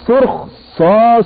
100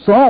100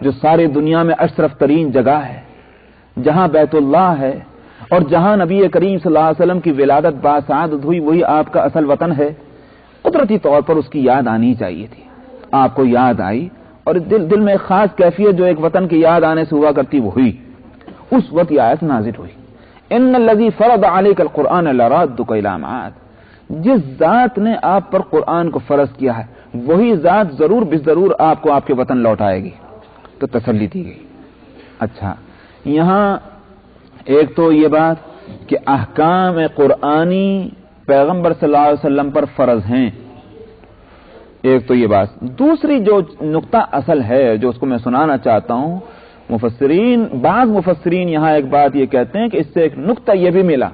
جو ساری دنیا میں اشرف ترین جگہ ہے، جہاں بیت اللہ ہے اور جہاں نبی کریم صلی اللہ علیہ وسلم کی ولادت باسعادت ہوئی، وہی آپ کا اصل وطن ہے، قدرتی طور پر اس کی یاد آنی چاہیے تھی. آپ کو یاد آئی اور دل میں ایک خاص کیفیت جو ایک وطن کی یاد آنے سے ہوا کرتی وہ ہوئی. اس وقت یہ آیت نازل ہوئی، ان الذی فرض علیک القرآن لرادک الی معاد. جس ذات نے آپ پر قرآن کو فرض کیا ہے وہی ذات ضرور بضرور آپ کو آپ کے وطن لوٹائے گی. تو تسلی دی گئی. اچھا، یہاں ایک تو یہ بات کہ احکام قرآنی پیغمبر صلی اللہ علیہ وسلم پر فرض ہیں، ایک تو یہ بات. دوسری جو نقطہ اصل ہے جو اس کو میں سنانا چاہتا ہوں، بعض مفسرین یہاں ایک بات یہ کہتے ہیں کہ اس سے ایک نقطہ یہ بھی ملا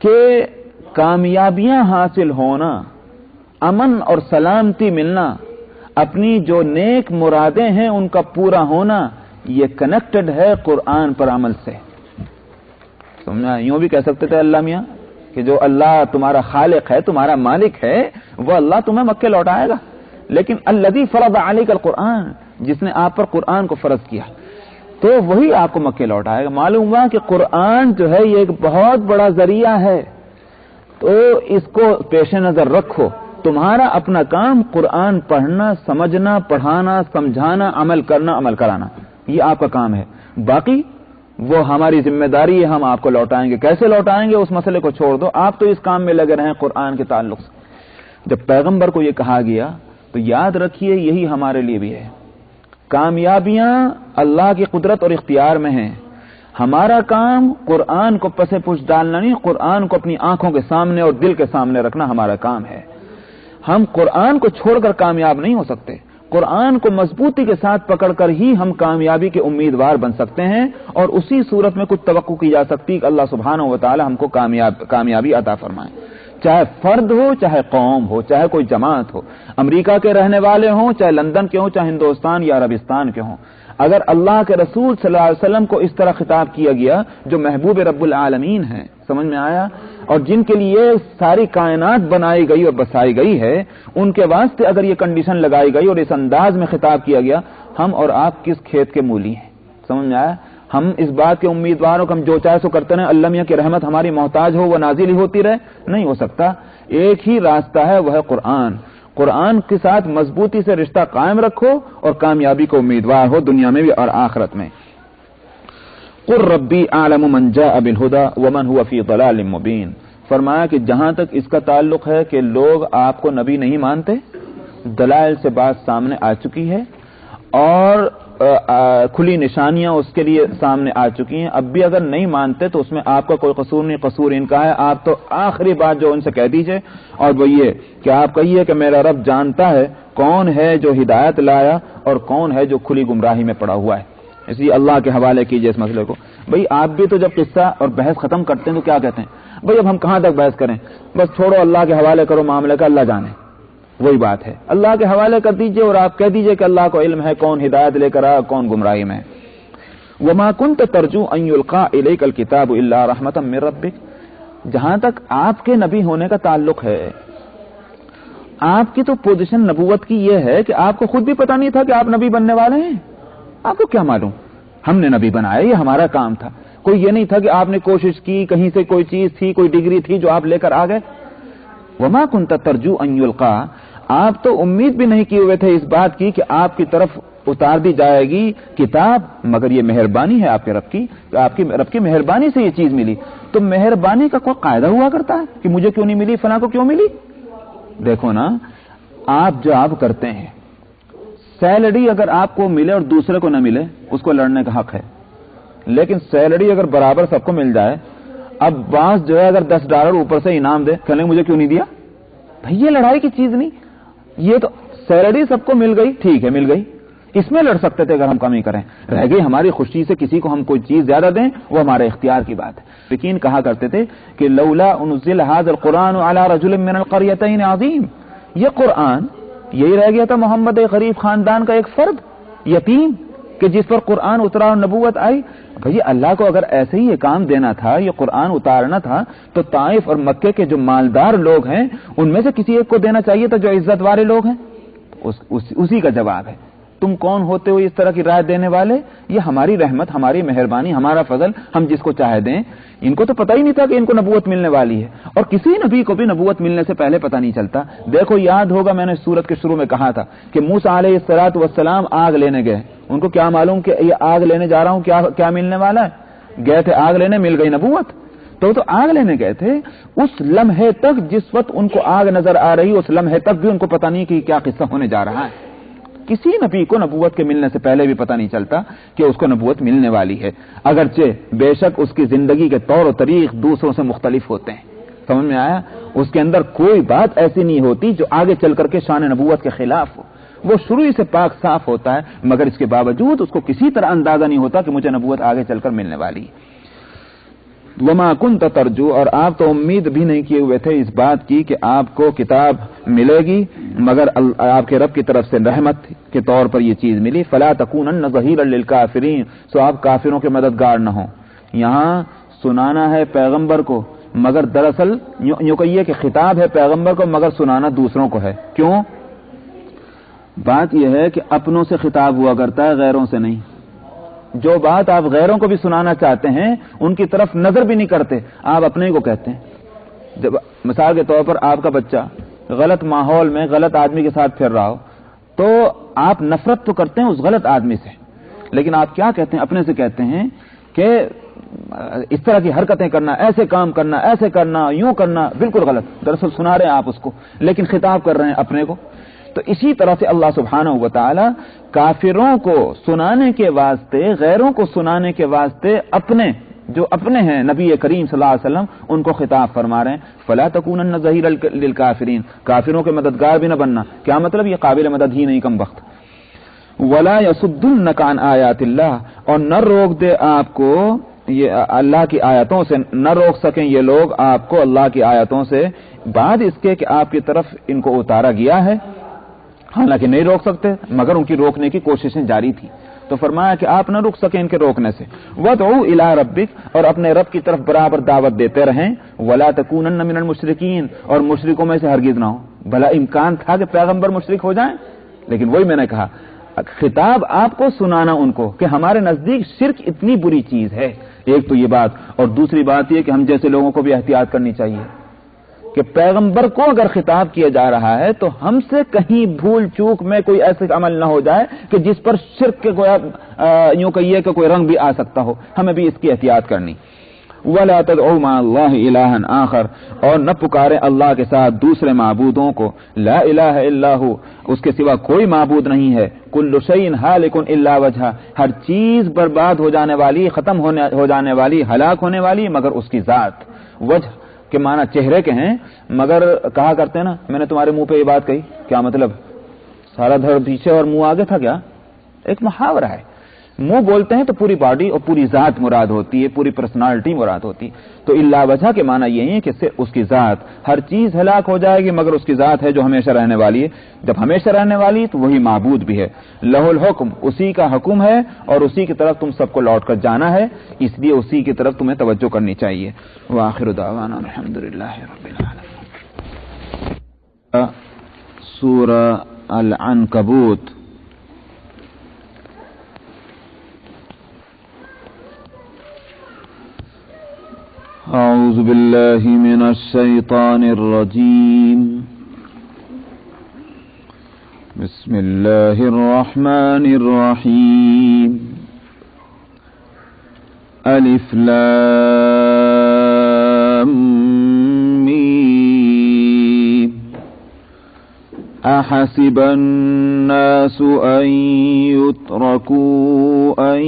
کہ کامیابیاں حاصل ہونا، امن اور سلامتی ملنا، اپنی جو نیک مرادیں ہیں ان کا پورا ہونا، یہ کنیکٹڈ ہے قرآن پر عمل سے. سمجھا؟ یوں بھی کہہ سکتے تھے اللہ میاں کہ جو اللہ تمہارا خالق ہے، تمہارا مالک ہے، وہ اللہ تمہیں مکے لوٹائے گا. لیکن الذی فرض علیک القرآن، جس نے آپ پر قرآن کو فرض کیا تو وہی آپ کو مکے لوٹائے گا. معلوم ہوا کہ قرآن جو ہے یہ ایک بہت بڑا ذریعہ ہے، تو اس کو پیش نظر رکھو. تمہارا اپنا کام قرآن پڑھنا، سمجھنا، پڑھانا، سمجھانا، عمل کرنا، عمل کرانا، یہ آپ کا کام ہے. باقی وہ ہماری ذمہ داری ہے، ہم آپ کو لوٹائیں گے. کیسے لوٹائیں گے اس مسئلے کو چھوڑ دو، آپ تو اس کام میں لگے رہیں قرآن کے تعلق سے. جب پیغمبر کو یہ کہا گیا تو یاد رکھیے یہی ہمارے لیے بھی ہے. کامیابیاں اللہ کی قدرت اور اختیار میں ہیں. ہمارا کام قرآن کو پس پش ڈالنا نہیں، قرآن کو اپنی آنکھوں کے سامنے اور دل کے سامنے رکھنا ہمارا کام ہے. ہم قرآن کو چھوڑ کر کامیاب نہیں ہو سکتے. قرآن کو مضبوطی کے ساتھ پکڑ کر ہی ہم کامیابی کے امیدوار بن سکتے ہیں، اور اسی صورت میں کچھ توقع کی جا سکتی کہ اللہ سبحانہ و تعالی ہم کو کامیابی عطا فرمائے. چاہے فرد ہو، چاہے قوم ہو، چاہے کوئی جماعت ہو، امریکہ کے رہنے والے ہوں، چاہے لندن کے ہوں، چاہے ہندوستان یا عربستان کے ہوں. اگر اللہ کے رسول صلی اللہ علیہ وسلم کو اس طرح خطاب کیا گیا جو محبوب رب العالمین ہیں، سمجھ میں آیا، اور جن کے لیے ساری کائنات بنائی گئی اور بسائی گئی ہے، ان کے واسطے اگر یہ کنڈیشن لگائی گئی اور اس انداز میں خطاب کیا گیا، ہم اور آپ کس کھیت کے مولی ہیں؟ سمجھ میں آیا؟ ہم اس بات کے امیدواروں کو ہم جو چاہے سو کرتے رہے، اللہ میاں کی رحمت ہماری محتاج ہو، وہ نازل ہی ہوتی رہے، نہیں ہو سکتا. ایک ہی راستہ ہے، وہ ہے قرآن. قرآن کے ساتھ مضبوطی سے رشتہ قائم رکھو اور کامیابی کو امیدوار ہو، دنیا میں بھی اور آخرت میں. قل ربی اعلم من جاء بالهدى ومن هو في ضلال مبين. فرمایا کہ جہاں تک اس کا تعلق ہے کہ لوگ آپ کو نبی نہیں مانتے، دلائل سے بات سامنے آ چکی ہے اور کھلی نشانیاں اس کے لیے سامنے آ چکی ہیں. اب بھی اگر نہیں مانتے تو اس میں آپ کا کوئی قصور نہیں، قصور ان کا ہے. آپ تو آخری بات جو ان سے کہہ دیجئے اور وہ یہ کہ آپ کہیے کہ میرا رب جانتا ہے کون ہے جو ہدایت لایا اور کون ہے جو کھلی گمراہی میں پڑا ہوا ہے. اس لیے اللہ کے حوالے کیجئے اس مسئلے کو. بھئی آپ بھی تو جب قصہ اور بحث ختم کرتے ہیں تو کیا کہتے ہیں؟ بھئی اب ہم کہاں تک بحث کریں، بس چھوڑو، اللہ کے حوالے کرو معاملے کا، اللہ جانے. وہی بات ہے، اللہ کے حوالے کر دیجئے اور آپ کہہ دیجئے کہ اللہ کو علم ہے کون ہدایت لے کر آیا، کون گمراہی میں. وما كنت ترجو ان يلقى اليك الكتاب الا رحمة من ربك. جہاں تک آپ کے نبی ہونے کا تعلق ہے، آپ کی تو پوزیشن نبوت کی یہ ہے کہ آپ کو خود بھی پتہ نہیں تھا کہ آپ نبی بننے والے ہیں. آپ کو کیا معلوم؟ ہم نے نبی بنایا، یہ ہمارا کام تھا. کوئی یہ نہیں تھا کہ آپ نے کوشش کی، کہیں سے کوئی چیز تھی، کوئی ڈگری تھی جو آپ لے کر آ گئے. وما كنت ترجو ان يلقى، آپ تو امید بھی نہیں کیے ہوئے تھے اس بات کی کہ آپ کی طرف اتار دی جائے گی کتاب، مگر یہ مہربانی ہے آپ کے رب کی، آپ کی رب کی مہربانی سے یہ چیز ملی. تو مہربانی کا کوئی قاعدہ ہوا کرتا ہے کہ مجھے کیوں نہیں ملی، فلاں کو کیوں ملی؟ دیکھو نا، آپ جاب کرتے ہیں، سیلری اگر آپ کو ملے اور دوسرے کو نہ ملے اس کو لڑنے کا حق ہے. لیکن سیلری اگر برابر سب کو مل جائے، اب باس جو ہے اگر $10 اوپر سے انعام دے، کہنے مجھے کیوں نہیں دیا؟ بھائی یہ لڑائی کی چیز نہیں. یہ تو سیلری سب کو مل گئی، ٹھیک ہے مل گئی، اس میں لڑ سکتے تھے اگر ہم کمی کریں. رہ گئی ہماری خوشی سے کسی کو ہم کوئی چیز زیادہ دیں، وہ ہمارے اختیار کی بات ہے. لیکن کہا کرتے تھے کہ لولا انزل هذا القرآن على رجل من القريتين عظيم. یہ قرآن یہی رہ گیا تھا محمد غریب خاندان کا ایک فرد یتیم کہ جس پر قرآن اترا اور نبوت آئی. بھئی اللہ کو اگر ایسے ہی یہ کام دینا تھا، یہ قرآن اتارنا تھا، تو طائف اور مکے کے جو مالدار لوگ ہیں ان میں سے کسی ایک کو دینا چاہیے تھا جو عزت والے لوگ ہیں. اسی کا جواب ہے تم کون ہوتے ہو اس طرح کی رائے دینے والے؟ یہ ہماری رحمت، ہماری مہربانی، ہمارا فضل، ہم جس کو چاہے دیں۔ ان کو تو پتہ ہی نہیں تھا کہ ان کو نبوت ملنے والی ہے، اور کسی نبی کو بھی نبوت ملنے سے پہلے پتہ نہیں چلتا۔ دیکھو یاد ہوگا میں نے سورت کے شروع میں کہا تھا کہ موسیٰ علیہ الصلوۃ والسلام آگ لینے گئے، ان کو کیا معلوم کہ یہ آگ لینے جا رہا ہوں، کیا ملنے والا ہے؟ گئے تھے آگ لینے، مل گئی نبوت۔ تو آگ لینے گئے تھے، اس لمحے تک جس وقت ان کو آگ نظر آ رہی، اس لمحے تک بھی ان کو پتہ نہیں کہ کیا قصہ ہونے جا رہا ہے۔ کسی نبی کو نبوت کے ملنے سے پہلے بھی پتہ نہیں چلتا کہ اس کو نبوت ملنے والی ہے، اگرچہ بے شک اس کی زندگی کے طور و طریق دوسروں سے مختلف ہوتے ہیں۔ سمجھ میں آیا؟ اس کے اندر کوئی بات ایسی نہیں ہوتی جو آگے چل کر کے شان نبوت کے خلاف ہو، وہ شروع ہی سے پاک صاف ہوتا ہے، مگر اس کے باوجود اس کو کسی طرح اندازہ نہیں ہوتا کہ مجھے نبوت آگے چل کر ملنے والی ہے۔ وما كنت ترجو، اور آپ تو امید بھی نہیں کیے ہوئے تھے اس بات کی کہ آپ کو کتاب ملے گی، مگر آپ کے رب کی طرف سے رحمت کے طور پر یہ چیز ملی۔ فلا تکونن ظہیرا للکافرین، سو آپ کافروں کے مددگار نہ ہوں۔ یہاں سنانا ہے پیغمبر کو، مگر دراصل یوں کہیے کہ خطاب ہے پیغمبر کو، مگر سنانا دوسروں کو ہے۔ کیوں؟ بات یہ ہے کہ اپنوں سے خطاب ہوا کرتا ہے، غیروں سے نہیں۔ جو بات آپ غیروں کو بھی سنانا چاہتے ہیں ان کی طرف نظر بھی نہیں کرتے، آپ اپنے کو کہتے ہیں۔ جب مثال کے طور پر آپ کا بچہ غلط ماحول میں غلط آدمی کے ساتھ پھر رہا ہو تو آپ نفرت تو کرتے ہیں اس غلط آدمی سے، لیکن آپ کیا کہتے ہیں؟ اپنے سے کہتے ہیں کہ اس طرح کی حرکتیں کرنا، ایسے کام کرنا، ایسے کرنا، یوں کرنا بالکل غلط۔ دراصل سنا رہے ہیں آپ اس کو، لیکن خطاب کر رہے ہیں اپنے کو۔ تو اسی طرح سے اللہ سبحانہ و تعالی کافروں کو سنانے کے واسطے، غیروں کو سنانے کے واسطے جو اپنے ہیں نبی کریم صلی اللہ علیہ وسلم ان کو خطاب فرما رہے ہیں۔ فلا تکونن ظہیرا للکافرین، کافروں کے مددگار بھی نہ بننا۔ کیا مطلب؟ یہ قابل مدد ہی نہیں، کم وقت۔ ولا یصدنک عن آیات اللہ، اور نہ روک دے آپ کو یہ اللہ کی آیاتوں سے، نہ روک سکیں یہ لوگ آپ کو اللہ کی آیاتوں سے، بعد اس کے کہ آپ کی طرف ان کو اتارا گیا ہے۔ حالانکہ نہیں روک سکتے، مگر ان کی روکنے کی کوششیں جاری تھی، تو فرمایا کہ آپ نہ رک سکیں ان کے روکنے سے۔ وَادْعُ إِلَىٰ رَبِّكَ، اور اپنے رب کی طرف برابر دعوت دیتے رہیں۔ وَلَا تَكُونَنَّ مِنَ الْمُشْرِكِينَ، اور مشرکوں میں سے ہرگز نہ ہو۔ بھلا امکان تھا کہ پیغمبر مشرک ہو جائیں؟ لیکن وہی میں نے کہا، خطاب آپ کو، سنانا ان کو کہ ہمارے نزدیک شرک اتنی بری چیز ہے۔ ایک تو یہ بات، اور دوسری بات یہ کہ ہم جیسے لوگوں کو بھی احتیاط کرنی چاہیے کہ پیغمبر کو اگر خطاب کیا جا رہا ہے تو ہم سے کہیں بھول چوک میں کوئی ایسے عمل نہ ہو جائے کہ جس پر شرک کے یوں کہیے کہ کوئی رنگ بھی آ سکتا ہو، ہمیں بھی اس کی احتیاط کرنی۔ وَلَا تَدْعُوا مَعَ اللَّهِ إِلَٰهًا آخر، اور نہ پکارے اللہ کے ساتھ دوسرے معبودوں کو۔ لا الہ الا ہو، اس کے سوا کوئی معبود نہیں ہے۔ کل شیء ہالک الا وجہہ، ہر چیز برباد ہو جانے والی، ختم ہو جانے والی، ہلاک ہونے والی، مگر اس کی ذات۔ وجہ کے معنی چہرے کے ہیں، مگر کہا کرتے ہیں نا، میں نے تمہارے منہ پہ یہ بات کہی، کیا مطلب؟ سارا دھڑ پیچھے اور منہ آگے تھا کیا؟ ایک محاورہ ہے۔ منہ بولتے ہیں تو پوری باڈی اور پوری ذات مراد ہوتی ہے، پوری پرسنالٹی مراد ہوتی ہے۔ تو الا وجہ کے معنی یہی ہے کہ اس کی ذات، ہر چیز ہلاک ہو جائے گی مگر اس کی ذات ہے جو ہمیشہ رہنے والی ہے۔ جب ہمیشہ رہنے والی تو وہی معبود بھی ہے۔ لہ الحکم، اسی کا حکم ہے اور اسی کی طرف تم سب کو لوٹ کر جانا ہے، اس لیے اسی کی طرف تمہیں توجہ کرنی چاہیے۔ وآخر دعوانا الحمدللہ رب العالمین۔ سورہ العنکبوت۔ اعوذ باللہ من الشیطان الرجیم، بسم اللہ الرحمن الرحیم۔ الف لام میم۔ احسب الناس ان يتركوا ان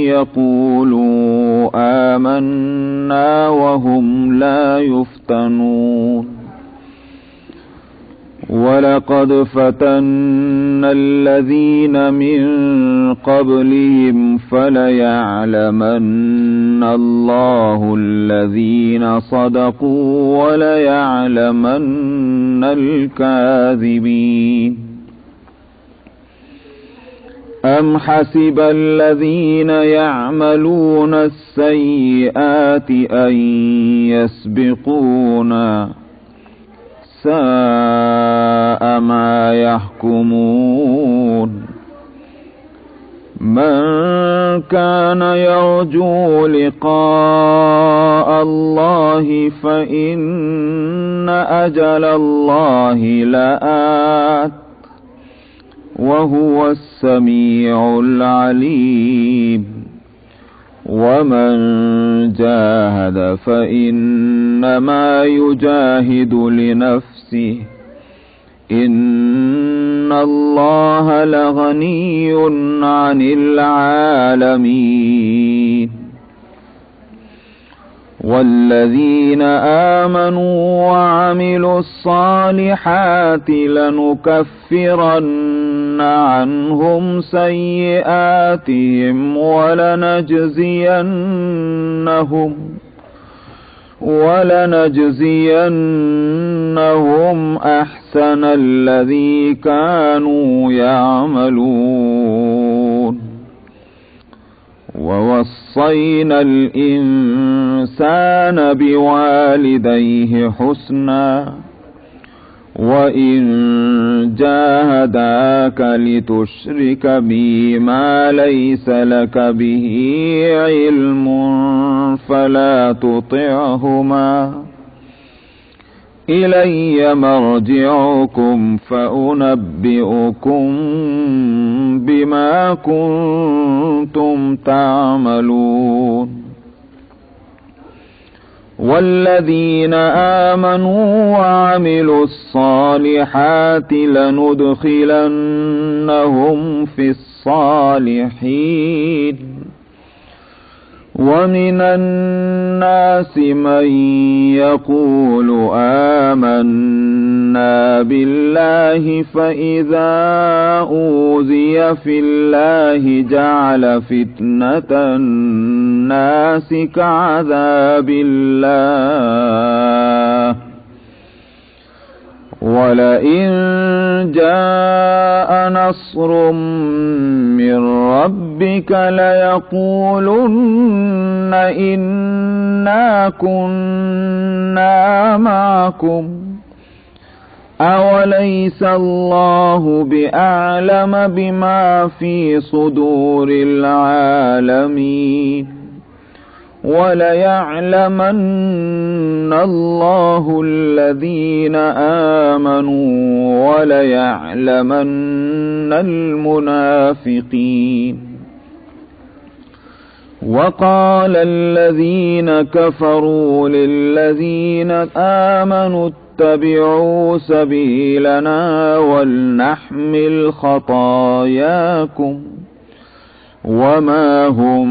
يقولوا آمنا وهم لا يفتنون۔ وَلَقَدْ فَتَنَّا الَّذِينَ مِن قَبْلِهِمْ فَلَيَعْلَمَنَّ اللَّهُ الَّذِينَ صَدَقُوا وَلَيَعْلَمَنَّ الْكَاذِبِينَ۔ أَمْ حَسِبَ الَّذِينَ يَعْمَلُونَ السَّيِّئَاتِ أَن يَسْبِقُونَا سَاءَ مَا يَحْكُمُونَ۔ من كان يرجو لقاء الله فإن أجل الله لآت وهو السميع العليم ومن جاهد فإنما يجاهد لنفسه إن الله لغني عن العالمين والذين آمنوا وعملوا الصالحات لنكفرن عنهم سيئاتهم ولنجزينهم أحسن الذي كانوا يعملون ووصينا الإنسان بوالديه حسنا وإن جاهداك لتشرك بي ما ليس لك به علم فلا تطعهما إلي مرجعكم فأنبئكم بما كنتم تعملون والذين آمنوا وعملوا الصالحات لندخلنهم في الصالحين ومن الناس من يقول آمنا بالله فإذا أوذي في الله جعل فتنة الناس كعذاب الله ولئن جاء نصر من ربك ليقولن إنا كنا معكم أوليس الله بأعلم بما في صدور العالمين وليعلمن الله الذين آمنوا وليعلمن المنافقين وقال الذين كفروا للذين آمنوا اتبعوا سبيلنا ولنحمل خطاياكم وما هم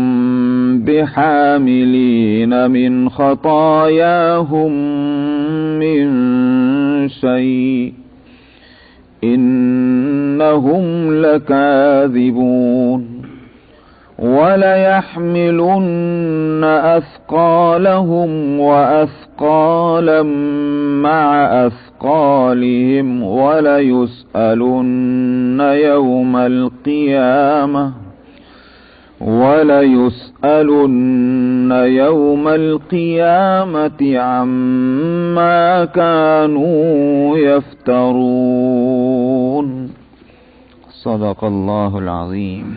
بحاملين من خطاياهم من شيء إنهم لكاذبون وليحملن أثقالهم وأثقالا مع أثقالهم وليسألن يوم القيامة عما كانوا يفترون. صدق الله العظيم.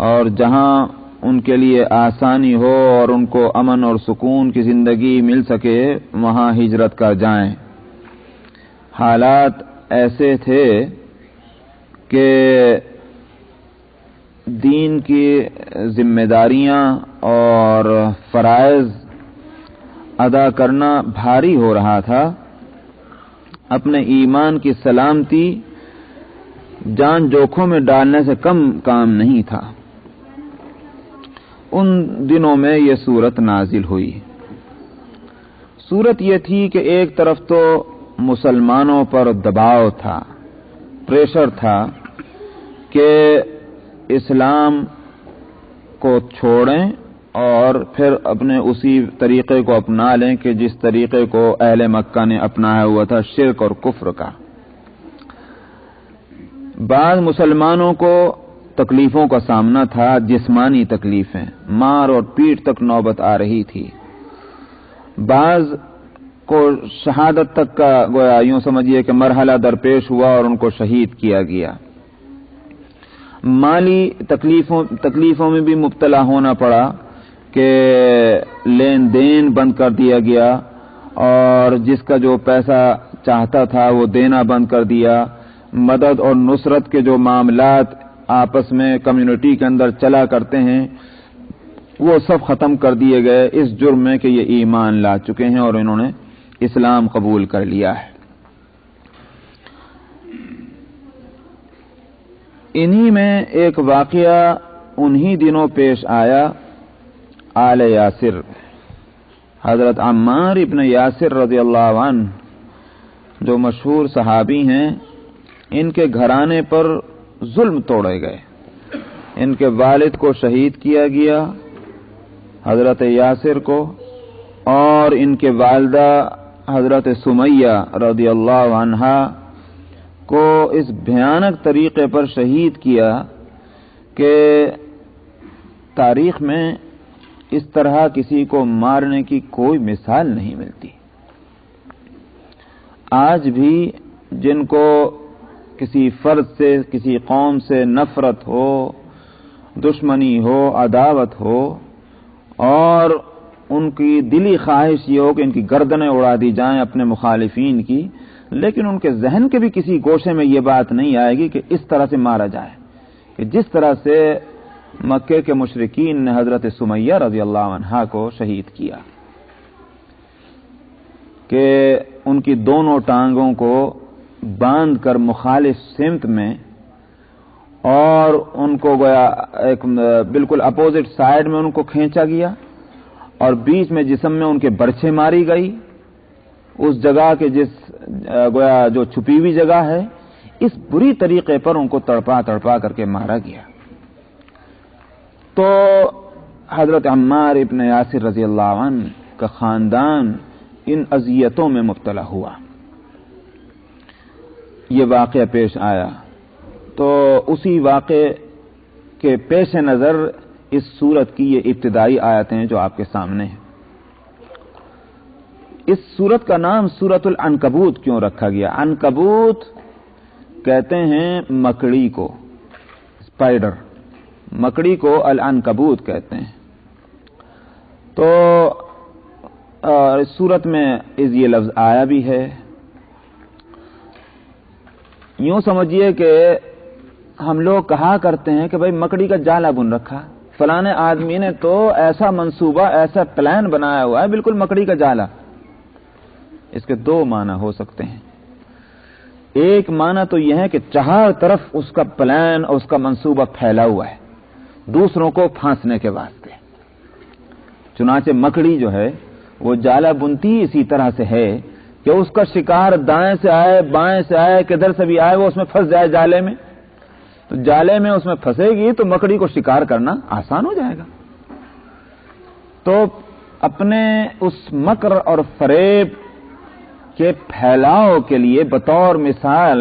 اور جہاں ان کے لیے آسانی ہو اور ان کو امن اور سکون کی زندگی مل سکے وہاں ہجرت کر جائیں۔ حالات ایسے تھے کہ دین کی ذمہ داریاں اور فرائض ادا کرنا بھاری ہو رہا تھا، اپنے ایمان کی سلامتی جان جوکھوں میں ڈالنے سے کم کام نہیں تھا۔ ان دنوں میں یہ صورت نازل ہوئی۔ صورت یہ تھی کہ ایک طرف تو مسلمانوں پر دباؤ تھا، پریشر تھا کہ اسلام کو چھوڑیں اور پھر اپنے اسی طریقے کو اپنا لیں کہ جس طریقے کو اہل مکہ نے اپنایا ہوا تھا، شرک اور کفر کا۔ بعض مسلمانوں کو تکلیفوں کا سامنا تھا، جسمانی تکلیفیں، مار اور پیٹ تک نوبت آ رہی تھی۔ بعض کو شہادت تک کا گویا یوں سمجھیے کہ مرحلہ درپیش ہوا اور ان کو شہید کیا گیا۔ مالی تکلیفوں میں بھی مبتلا ہونا پڑا کہ لین دین بند کر دیا گیا اور جس کا جو پیسہ چاہتا تھا وہ دینا بند کر دیا۔ مدد اور نصرت کے جو معاملات آپس میں کمیونٹی کے اندر چلا کرتے ہیں وہ سب ختم کر دیے گئے، اس جرم میں کہ یہ ایمان لا چکے ہیں اور انہوں نے اسلام قبول کر لیا ہے۔ انہی میں ایک واقعہ انہی دنوں پیش آیا، آل یاسر، حضرت عمار ابن یاسر رضی اللہ عنہ جو مشہور صحابی ہیں، ان کے گھرانے پر ظلم توڑے گئے، ان کے والد کو شہید کیا گیا، حضرت یاسر کو، اور ان کے والدہ حضرت سمیہ رضی اللہ عنہا کو اس بھیانک طریقے پر شہید کیا کہ تاریخ میں اس طرح کسی کو مارنے کی کوئی مثال نہیں ملتی۔ آج بھی جن کو کسی فرد سے، کسی قوم سے نفرت ہو، دشمنی ہو، عداوت ہو، اور ان کی دلی خواہش یہ ہو کہ ان کی گردنیں اڑا دی جائیں اپنے مخالفین کی، لیکن ان کے ذہن کے بھی کسی گوشے میں یہ بات نہیں آئے گی کہ اس طرح سے مارا جائے، کہ جس طرح سے مکے کے مشرکین نے حضرت سمیہ رضی اللہ عنہا کو شہید کیا، کہ ان کی دونوں ٹانگوں کو باندھ کر مخالف سمت میں اور ان کو گویا ایک بالکل اپوزٹ سائیڈ میں ان کو کھینچا گیا اور بیچ میں جسم میں ان کے برچھیں ماری گئی، اس جگہ کے جس گویا جو چھپی ہوئی جگہ ہے، اس بری طریقے پر ان کو تڑپا تڑپا کر کے مارا گیا۔ تو حضرت عمار ابن یاسر رضی اللہ عنہ کا خاندان ان اذیتوں میں مبتلا ہوا۔ یہ واقعہ پیش آیا تو اسی واقعے کے پیش نظر اس سورت کی یہ ابتدائی آیتیں ہیں جو آپ کے سامنے ہیں۔ اس سورت کا نام سورۃ العنکبوت کیوں رکھا گیا؟ عنکبوت کہتے ہیں مکڑی کو، اسپائڈر، مکڑی کو العنکبوت کہتے ہیں۔ تو اس سورت میں یہ لفظ آیا بھی ہے۔ یوں سمجھیے کہ ہم لوگ کہا کرتے ہیں کہ بھئی مکڑی کا جالا بن رکھا، فلانے آدمی نے تو ایسا منصوبہ، ایسا پلان بنایا ہوا ہے، بالکل مکڑی کا جالا۔ اس کے دو معنی ہو سکتے ہیں۔ ایک معنی تو یہ ہے کہ چار طرف اس کا پلان اور اس کا منصوبہ پھیلا ہوا ہے دوسروں کو پھانسنے کے واسطے۔ چنانچہ مکڑی جو ہے وہ جالا بنتی اسی طرح سے ہے کہ اس کا شکار دائیں سے آئے، بائیں سے آئے، کدھر سے بھی آئے، وہ اس میں پھنس جائے جالے میں، تو جالے میں اس میں پھنسے گی تو مکڑی کو شکار کرنا آسان ہو جائے گا۔ تو اپنے اس مکر اور فریب کے پھیلاؤ کے لیے بطور مثال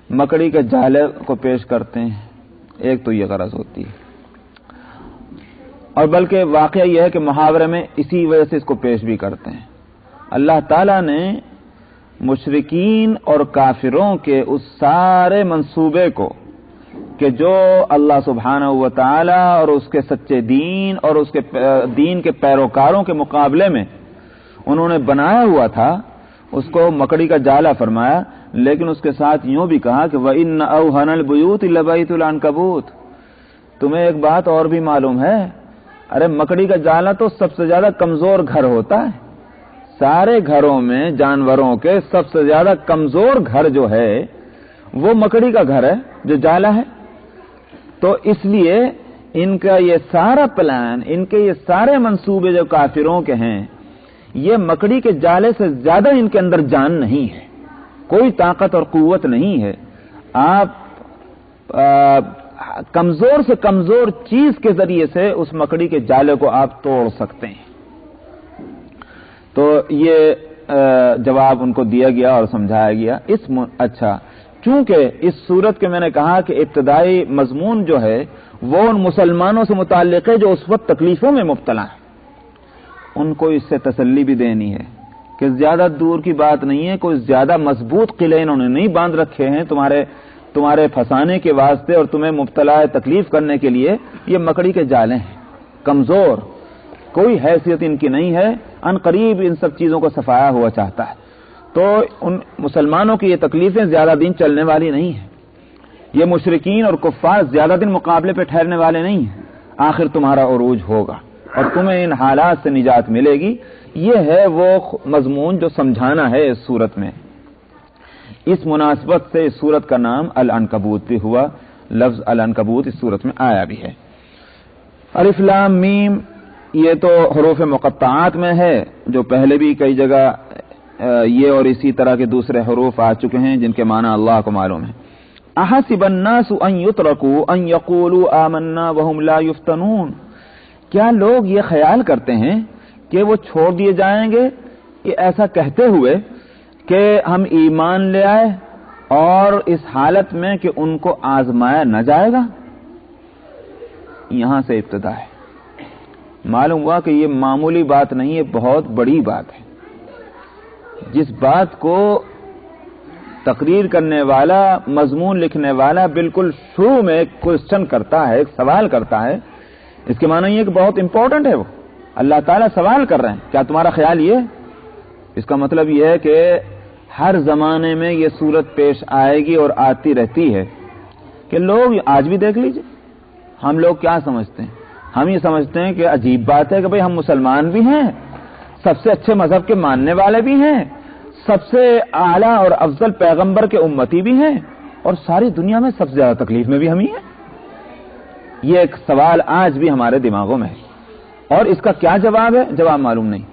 مکڑی کے جالے کو پیش کرتے ہیں۔ ایک تو یہ غرض ہوتی ہے، اور بلکہ واقعہ یہ ہے کہ محاورے میں اسی وجہ سے اس کو پیش بھی کرتے ہیں۔ اللہ تعالیٰ نے مشرکین اور کافروں کے اس سارے منصوبے کو کہ جو اللہ سبحانہ و تعالی اور اس کے سچے دین اور اس کے دین کے پیروکاروں کے مقابلے میں انہوں نے بنایا ہوا تھا اس کو مکڑی کا جالا فرمایا، لیکن اس کے ساتھ یوں بھی کہا کہ وَإِنَّ أَوْهَنَ الْبُيُوتِ لَبَيْتُ الْعَنْكَبُوتِ۔ تمہیں ایک بات اور بھی معلوم ہے، ارے مکڑی کا جالا تو سب سے زیادہ کمزور گھر ہوتا ہے، سارے گھروں میں جانوروں کے سب سے زیادہ کمزور گھر جو ہے وہ مکڑی کا گھر ہے جو جالا ہے۔ تو اس لیے ان کا یہ سارا پلان، ان کے یہ سارے منصوبے جو کافروں کے ہیں، یہ مکڑی کے جالے سے زیادہ ان کے اندر جان نہیں ہے، کوئی طاقت اور قوت نہیں ہے۔ آپ کمزور سے کمزور چیز کے ذریعے سے اس مکڑی کے جالے کو آپ توڑ سکتے ہیں۔ تو یہ جواب ان کو دیا گیا اور سمجھایا گیا۔ اچھا، چونکہ اس صورت کے میں نے کہا کہ ابتدائی مضمون جو ہے وہ ان مسلمانوں سے متعلق ہے جو اس وقت تکلیفوں میں مبتلا ہیں، ان کو اس سے تسلی بھی دینی ہے کہ زیادہ دور کی بات نہیں ہے، کوئی زیادہ مضبوط قلعے انہوں نے نہیں باندھ رکھے ہیں تمہارے پھنسانے کے واسطے اور تمہیں مبتلا تکلیف کرنے کے لیے۔ یہ مکڑی کے جالے ہیں، کمزور، کوئی حیثیت ان کی نہیں ہے، ان قریب ان سب چیزوں کو صفایا ہوا چاہتا ہے۔ تو ان مسلمانوں کی یہ تکلیفیں زیادہ دن چلنے والی نہیں ہیں، یہ مشرکین اور کفار زیادہ دن مقابلے پہ ٹھہرنے والے نہیں ہیں، آخر تمہارا عروج ہوگا اور تمہیں ان حالات سے نجات ملے گی۔ یہ ہے وہ مضمون جو سمجھانا ہے اس صورت میں۔ اس مناسبت سے اس صورت کا نام العنکبوت بھی ہوا، لفظ العنکبوت اس صورت میں آیا بھی ہے۔ الف لام میم یہ تو حروف مقطعات میں ہے، جو پہلے بھی کئی جگہ یہ اور اسی طرح کے دوسرے حروف آ چکے ہیں جن کے معنی اللہ کو معلوم ہے۔ احسب الناس ان يتركوا ان يقولوا آمنا وهم لا يفتنون۔ کیا لوگ یہ خیال کرتے ہیں کہ وہ چھوڑ دیے جائیں گے کہ ایسا کہتے ہوئے کہ ہم ایمان لے آئے اور اس حالت میں کہ ان کو آزمایا نہ جائے گا؟ یہاں سے ابتدا ہے۔ معلوم ہوا کہ یہ معمولی بات نہیں ہے، بہت بڑی بات ہے۔ جس بات کو تقریر کرنے والا، مضمون لکھنے والا بالکل شروع میں ایک کوسچن کرتا ہے، ایک سوال کرتا ہے، اس کے معنی یہ کہ بہت امپورٹنٹ ہے وہ۔ اللہ تعالیٰ سوال کر رہے ہیں، کیا تمہارا خیال یہ ہے؟ اس کا مطلب یہ ہے کہ ہر زمانے میں یہ صورت پیش آئے گی اور آتی رہتی ہے کہ لوگ آج بھی دیکھ لیجئے، ہم لوگ کیا سمجھتے ہیں؟ ہم یہ سمجھتے ہیں کہ عجیب بات ہے کہ بھئی ہم مسلمان بھی ہیں، سب سے اچھے مذہب کے ماننے والے بھی ہیں، سب سے اعلیٰ اور افضل پیغمبر کے امتی بھی ہیں، اور ساری دنیا میں سب سے زیادہ تکلیف میں بھی ہم ہی ہیں۔ یہ ایک سوال آج بھی ہمارے دماغوں میں ہے، اور اس کا کیا جواب ہے؟ جواب معلوم نہیں۔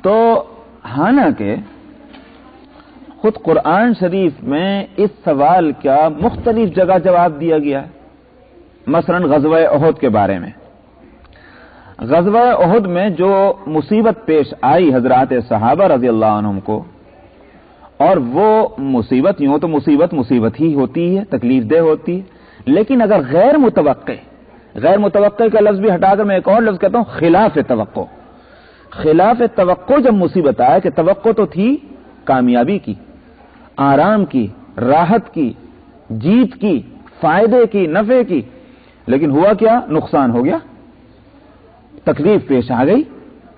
تو حالانکہ خود قرآن شریف میں اس سوال کا مختلف جگہ جواب دیا گیا ہے۔ مثلا غزوہ احد کے بارے میں، غزوہ احد میں جو مصیبت پیش آئی حضرات صحابہ رضی اللہ عنہم کو، اور وہ مصیبت یوں تو مصیبت ہی ہوتی ہے، تکلیف دہ ہوتی ہے، لیکن اگر غیر متوقع کا لفظ بھی ہٹا کر میں ایک اور لفظ کہتا ہوں، خلاف توقع جب مصیبت آئے کہ توقع تو تھی کامیابی کی، آرام کی، راحت کی، جیت کی، فائدے کی، نفع کی، لیکن ہوا کیا؟ نقصان ہو گیا، تکلیف پیش آ گئی۔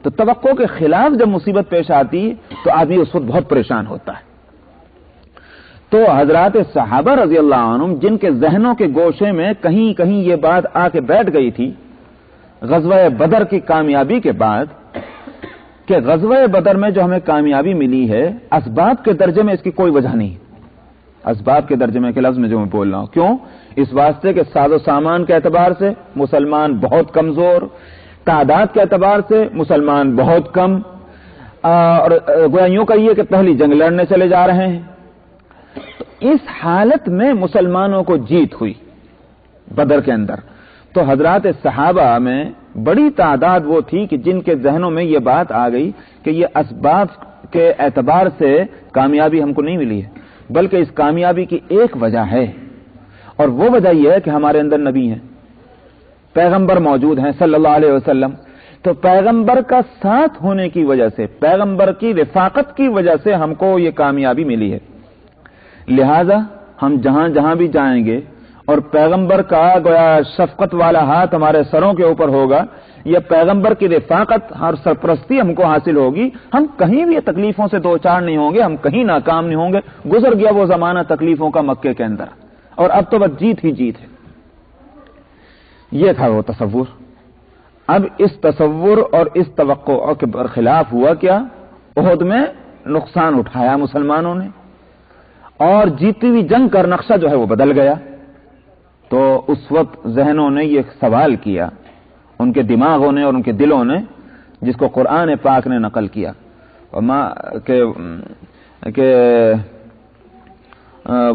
تو توقع کے خلاف جب مصیبت پیش آتی تو آدمی اس وقت بہت پریشان ہوتا ہے۔ تو حضرات صحابہ رضی اللہ عنہم جن کے ذہنوں کے گوشے میں کہیں کہیں یہ بات آ کے بیٹھ گئی تھی غزوہ بدر کی کامیابی کے بعد، کہ غزوہ بدر میں جو ہمیں کامیابی ملی ہے اسباب کے درجے میں اس کی کوئی وجہ نہیں، اسباب کے درجے میں کے لفظ میں جو میں بول رہا ہوں، کیوں؟ اس واسطے کہ ساز و سامان کے اعتبار سے مسلمان بہت کمزور، تعداد کے اعتبار سے مسلمان بہت کم، اور گویا یوں کہیے کہ پہلی جنگ لڑنے چلے جا رہے ہیں۔ تو اس حالت میں مسلمانوں کو جیت ہوئی بدر کے اندر، تو حضرات صحابہ میں بڑی تعداد وہ تھی کہ جن کے ذہنوں میں یہ بات آ گئی کہ یہ اسباب کے اعتبار سے کامیابی ہم کو نہیں ملی ہے، بلکہ اس کامیابی کی ایک وجہ ہے، اور وہ وجہ یہ ہے کہ ہمارے اندر نبی ہیں، پیغمبر موجود ہیں صلی اللہ علیہ وسلم۔ تو پیغمبر کا ساتھ ہونے کی وجہ سے، پیغمبر کی رفاقت کی وجہ سے ہم کو یہ کامیابی ملی ہے، لہذا ہم جہاں جہاں بھی جائیں گے اور پیغمبر کا گویا شفقت والا ہاتھ ہمارے سروں کے اوپر ہوگا یا پیغمبر کی رفاقت اور سرپرستی ہم کو حاصل ہوگی، ہم کہیں بھی تکلیفوں سے دو چار نہیں ہوں گے، ہم کہیں ناکام نہیں ہوں گے۔ گزر گیا وہ زمانہ تکلیفوں کا مکے کے اندر، اور اب تو بس جیت ہی جیت ہے۔ یہ تھا وہ تصور۔ اب اس تصور اور اس توقع کے برخلاف ہوا کیا؟ احد میں نقصان اٹھایا مسلمانوں نے، اور جیتی ہوئی جنگ کا نقشہ جو ہے وہ بدل گیا۔ تو اس وقت ذہنوں نے یہ سوال کیا، ان کے دماغوں نے اور ان کے دلوں نے، جس کو قرآن پاک نے نقل کیا کہ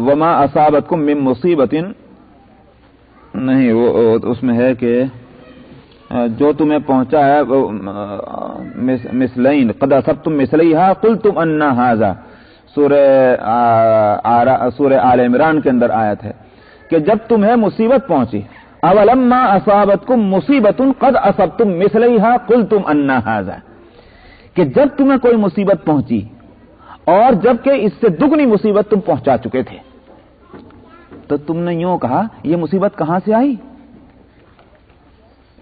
وما اصابتکم من مصیبت، نہیں وہ اس میں ہے کہ جو تمہیں پہنچا ہے مثلین قد اصبتم مثلیہا قلتم ان ھذا، سورہ آل عمران کے اندر آیت ہے کہ جب تمہیں مصیبت پہنچی، اولما اصابتکم مصیبت قد اصبتم مثلیہا قلتم ان ھذا، کہ جب تمہیں کوئی مصیبت پہنچی اور جبکہ اس سے دگنی مصیبت تم پہنچا چکے تھے، تو تم نے یوں کہا یہ مصیبت کہاں سے آئی؟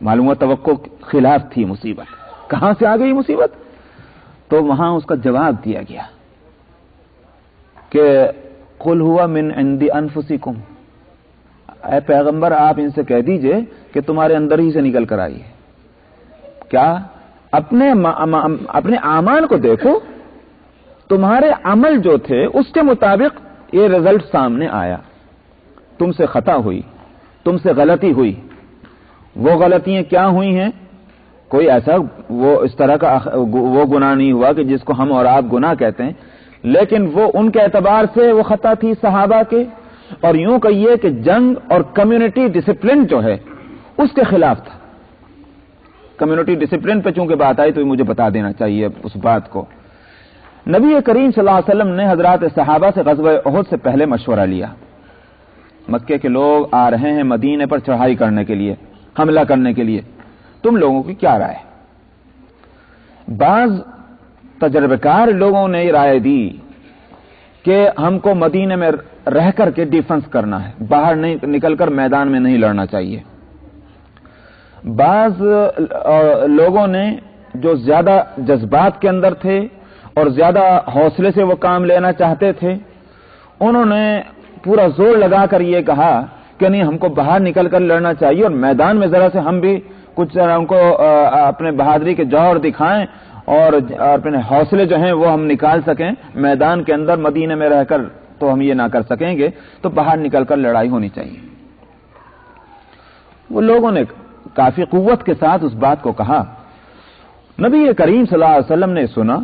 معلوم ہوا توقع خلاف تھی مصیبت، کہاں سے آ گئی مصیبت؟ تو وہاں اس کا جواب دیا گیا کہ قل ہوا من عند انفسکم، اے پیغمبر آپ ان سے کہہ دیجئے کہ تمہارے اندر ہی سے نکل کر آئی ہے۔ کیا؟ اپنے اعمال کو دیکھو، تمہارے عمل جو تھے اس کے مطابق یہ رزلٹ سامنے آیا، تم سے خطا ہوئی، تم سے غلطی ہوئی۔ وہ غلطیاں کیا ہوئی ہیں؟ کوئی ایسا وہ اس طرح کا وہ گناہ نہیں ہوا کہ جس کو ہم اور آپ گناہ کہتے ہیں، لیکن وہ ان کے اعتبار سے وہ خطا تھی صحابہ کے، اور یوں کہیے کہ جنگ اور کمیونٹی ڈسپلن جو ہے اس کے خلاف تھا۔ کمیونٹی ڈسپلن پہ چونکہ بات آئی تو مجھے بتا دینا چاہیے اس بات کو۔ نبی کریم صلی اللہ علیہ وسلم نے حضرات صحابہ سے غزوہ احد سے پہلے مشورہ لیا۔ مکے کے لوگ آ رہے ہیں مدینے پر چڑھائی کرنے کے لیے، حملہ کرنے کے لیے، تم لوگوں کی کیا رائے؟ بعض تجربہ کار لوگوں نے رائے دی کہ ہم کو مدینے میں رہ کر کے ڈیفنس کرنا ہے، باہر نہیں نکل کر میدان میں نہیں لڑنا چاہیے۔ بعض لوگوں نے جو زیادہ جذبات کے اندر تھے اور زیادہ حوصلے سے وہ کام لینا چاہتے تھے، انہوں نے پورا زور لگا کر یہ کہا کہ نہیں، ہم کو باہر نکل کر لڑنا چاہیے اور میدان میں ذرا سے ہم بھی کچھ ان کو اپنے بہادری کے جوہر دکھائیں اور اپنے حوصلے جو ہیں وہ ہم نکال سکیں۔ میدان کے اندر مدینے میں رہ کر تو ہم یہ نہ کر سکیں گے، تو باہر نکل کر لڑائی ہونی چاہیے۔ وہ لوگوں نے کافی قوت کے ساتھ اس بات کو کہا۔ نبی کریم صلی اللہ علیہ وسلم نے سنا،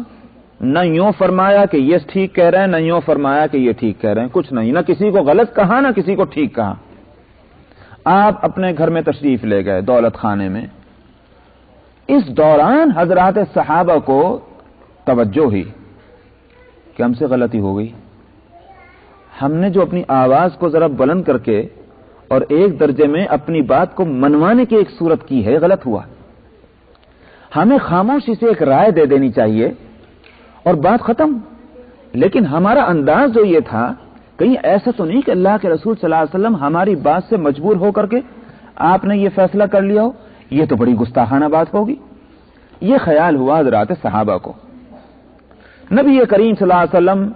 نہ یوں فرمایا کہ یہ ٹھیک کہہ رہے ہیں، نہ یوں فرمایا کہ یہ ٹھیک کہہ رہے ہیں، کچھ نہیں، نہ کسی کو غلط کہا نہ کسی کو ٹھیک کہا۔ آپ اپنے گھر میں تشریف لے گئے، دولت خانے میں۔ اس دوران حضرات صحابہ کو توجہ ہوئی کہ ہم سے غلطی ہو گئی، ہم نے جو اپنی آواز کو ذرا بلند کر کے اور ایک درجے میں اپنی بات کو منوانے کی ایک صورت کی ہے، غلط ہوا۔ ہمیں خاموشی سے ایک رائے دے دینی چاہیے اور بات ختم۔ لیکن ہمارا انداز جو یہ تھا، کہیں ایسا تو نہیں کہ اللہ کے رسول صلی اللہ علیہ وسلم ہماری بات سے مجبور ہو کر کے آپ نے یہ فیصلہ کر لیا ہو، یہ تو بڑی گستاخانہ بات ہوگی۔ یہ خیال ہوا حضرات صحابہ کو۔ نبی کریم صلی اللہ علیہ وسلم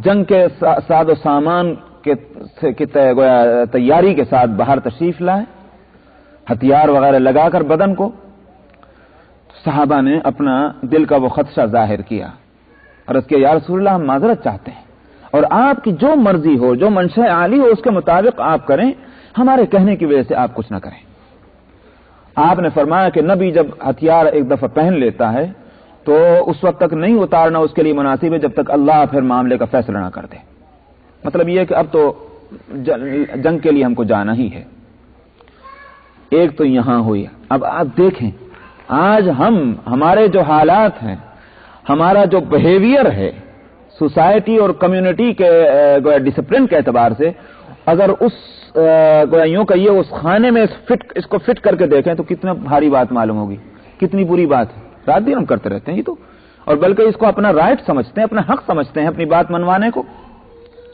جنگ کے ساز و سامان کی تیاری کے ساتھ باہر تشریف لائے، ہتھیار وغیرہ لگا کر بدن کو۔ صحابہ نے اپنا دل کا وہ خدشہ ظاہر کیا اور اس کے یا رسول اللہ ہم معذرت چاہتے ہیں، اور آپ کی جو مرضی ہو، جو منشاء عالی ہو، اس کے مطابق آپ کریں، ہمارے کہنے کی وجہ سے آپ کچھ نہ کریں۔ آپ نے فرمایا کہ نبی جب ہتھیار ایک دفعہ پہن لیتا ہے تو اس وقت تک نہیں اتارنا اس کے لیے مناسب ہے جب تک اللہ پھر معاملے کا فیصلہ نہ کر دے۔ مطلب یہ کہ اب تو جنگ کے لیے ہم کو جانا ہی ہے۔ ایک تو یہاں ہوئی۔ اب آپ دیکھیں آج ہمارے جو حالات ہیں، ہمارا جو بہیویئر ہے سوسائٹی اور کمیونٹی کے ڈسپلن کے اعتبار سے، اگر اس یوں کہیے اس خانے میں اس کو فٹ کر کے دیکھیں تو کتنا بھاری بات معلوم ہوگی، کتنی بری بات ہے۔ رات دن ہم کرتے رہتے ہیں یہ تو، اور بلکہ اس کو اپنا رائٹ سمجھتے ہیں، اپنا حق سمجھتے ہیں اپنی بات منوانے کو۔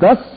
10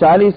40